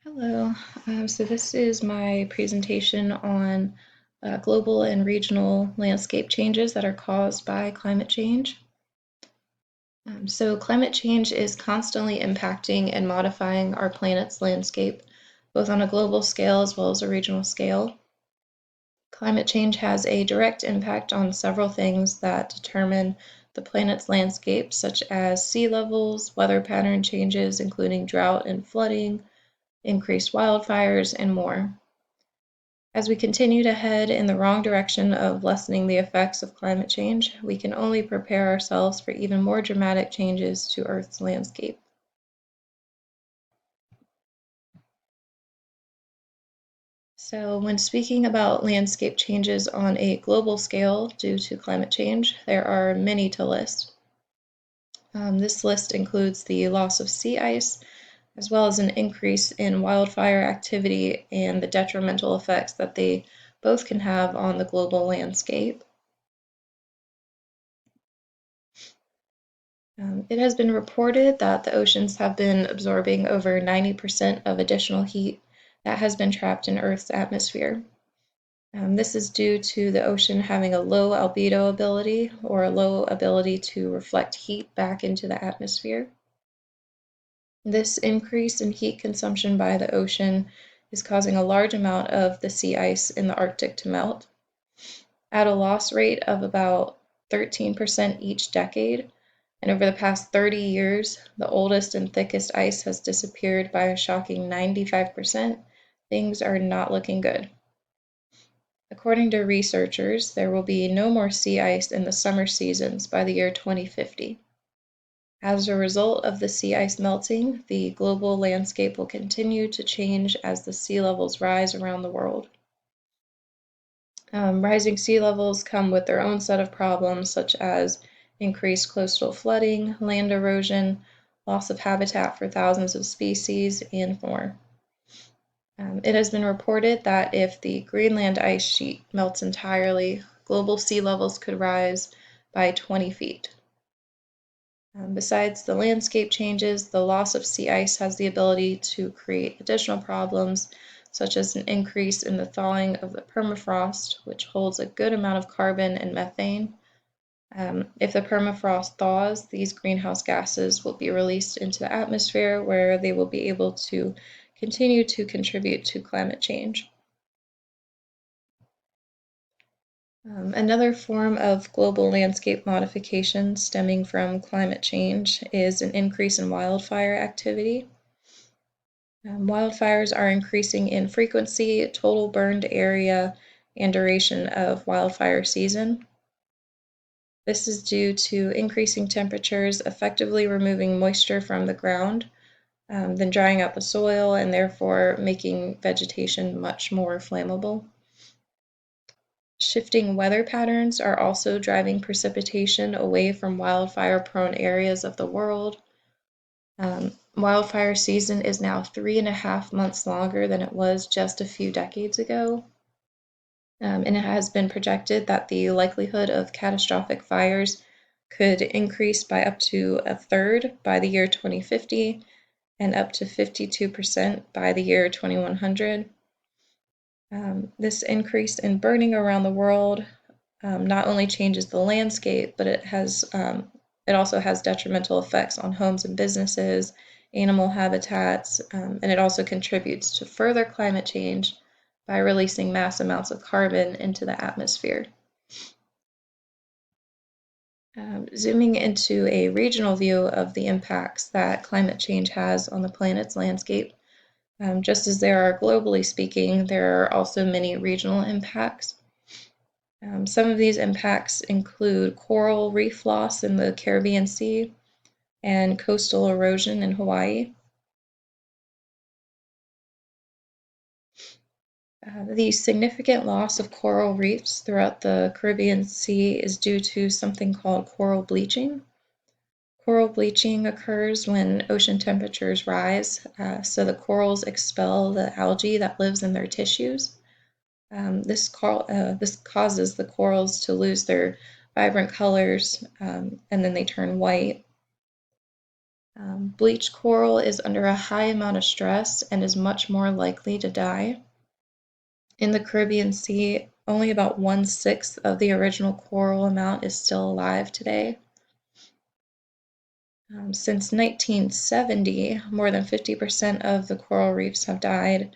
Hello. So this is my presentation on global and regional landscape changes that are caused by climate change. So climate change is constantly impacting and modifying our planet's landscape, both on a global scale as well as a regional scale. Climate change has a direct impact on several things that determine the planet's landscape, such as sea levels, weather pattern changes, including drought and flooding, increased wildfires, and more. As we continue to head in the wrong direction of lessening the effects of climate change, we can only prepare ourselves for even more dramatic changes to Earth's landscape. So, when speaking about landscape changes on a global scale due to climate change, there are many to list. This list includes the loss of sea ice, as well as an increase in wildfire activity and the detrimental effects that they both can have on the global landscape. It has been reported that the oceans have been absorbing over 90% of additional heat that has been trapped in Earth's atmosphere. This is due to the ocean having a low albedo ability, or a low ability to reflect heat back into the atmosphere. This increase in heat consumption by the ocean is causing a large amount of the sea ice in the Arctic to melt. At a loss rate of about 13% each decade, and over the past 30 years, the oldest and thickest ice has disappeared by a shocking 95%. Things are not looking good. According to researchers, there will be no more sea ice in the summer seasons by the year 2050. As a result of the sea ice melting, the global landscape will continue to change as the sea levels rise around the world. Rising sea levels come with their own set of problems, such as increased coastal flooding, land erosion, loss of habitat for thousands of species, and more. It has been reported that if the Greenland ice sheet melts entirely, global sea levels could rise by 20 feet. Besides the landscape changes, the loss of sea ice has the ability to create additional problems, such as an increase in the thawing of the permafrost, which holds a good amount of carbon and methane. If the permafrost thaws, these greenhouse gases will be released into the atmosphere, where they will be able to continue to contribute to climate change. Another form of global landscape modification stemming from climate change is an increase in wildfire activity. Wildfires are increasing in frequency, total burned area, and duration of wildfire season. This is due to increasing temperatures effectively removing moisture from the ground, then drying out the soil and therefore making vegetation much more flammable. Shifting weather patterns are also driving precipitation away from wildfire-prone areas of the world. Wildfire season is now 3.5 months longer than it was just a few decades ago. And it has been projected that the likelihood of catastrophic fires could increase by up to a third by the year 2050 and up to 52% by the year 2100. This increase in burning around the world not only changes the landscape, but it also has detrimental effects on homes and businesses, animal habitats, and it also contributes to further climate change by releasing mass amounts of carbon into the atmosphere. Zooming into a regional view of the impacts that climate change has on the planet's landscape, just as there are globally speaking, there are also many regional impacts. Some of these impacts include coral reef loss in the Caribbean Sea and coastal erosion in Hawaii. The significant loss of coral reefs throughout the Caribbean Sea is due to something called coral bleaching. Coral bleaching occurs when ocean temperatures rise, so the corals expel the algae that lives in their tissues. This causes the corals to lose their vibrant colors, and then they turn white. Bleached coral is under a high amount of stress and is much more likely to die. In the Caribbean Sea, only about 1/6 of the original coral amount is still alive today. Since 1970, more than 50% of the coral reefs have died,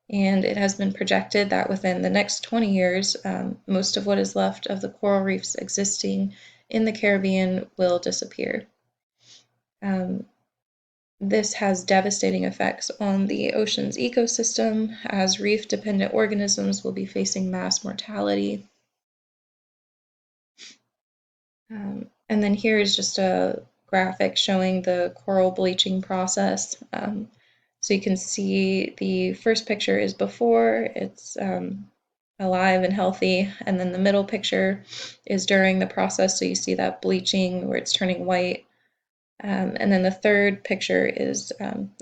and it has been projected that within the next 20 years, most of what is left of the coral reefs existing in the Caribbean will disappear. This has devastating effects on the ocean's ecosystem, as reef-dependent organisms will be facing mass mortality. And then here is just a graphic showing the coral bleaching process. So you can see the first picture is before, it's alive and healthy, and then the middle picture is during the process, so you see that bleaching where it's turning white. And then the third picture is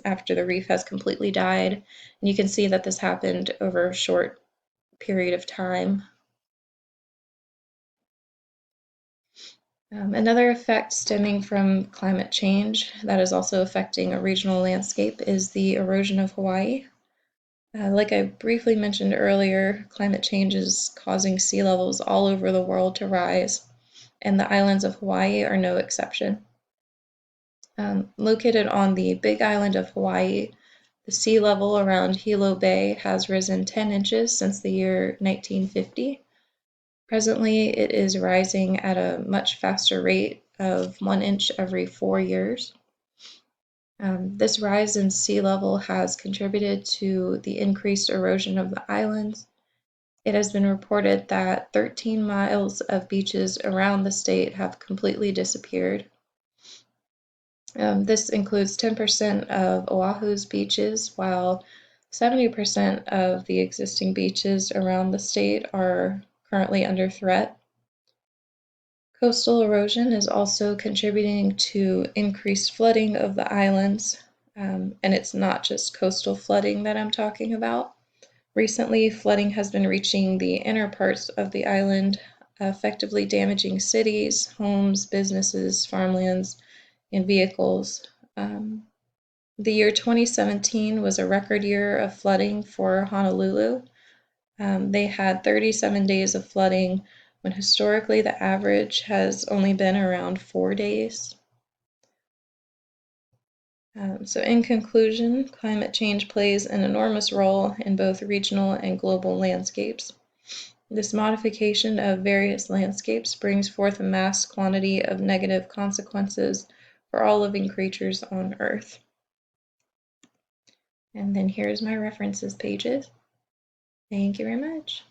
after the reef has completely died, and you can see that this happened over a short period of time. Another effect stemming from climate change that is also affecting a regional landscape is the erosion of Hawaii. Like I briefly mentioned earlier, climate change is causing sea levels all over the world to rise, and the islands of Hawaii are no exception. Located on the Big Island of Hawaii, the sea level around Hilo Bay has risen 10 inches since the year 1950. Presently, it is rising at a much faster rate of 1 inch every 4 years. This rise in sea level has contributed to the increased erosion of the islands. It has been reported that 13 miles of beaches around the state have completely disappeared. This includes 10% of Oahu's beaches, while 70% of the existing beaches around the state are currently under threat. Coastal erosion is also contributing to increased flooding of the islands, and it's not just coastal flooding that I'm talking about. Recently, flooding has been reaching the inner parts of the island, effectively damaging cities, homes, businesses, farmlands, and vehicles. The year 2017 was a record year of flooding for Honolulu. They had 37 days of flooding when historically the average has only been around 4 days. So in conclusion, climate change plays an enormous role in both regional and global landscapes. This modification of various landscapes brings forth a mass quantity of negative consequences for all living creatures on Earth. And then here's my references pages. Thank you very much.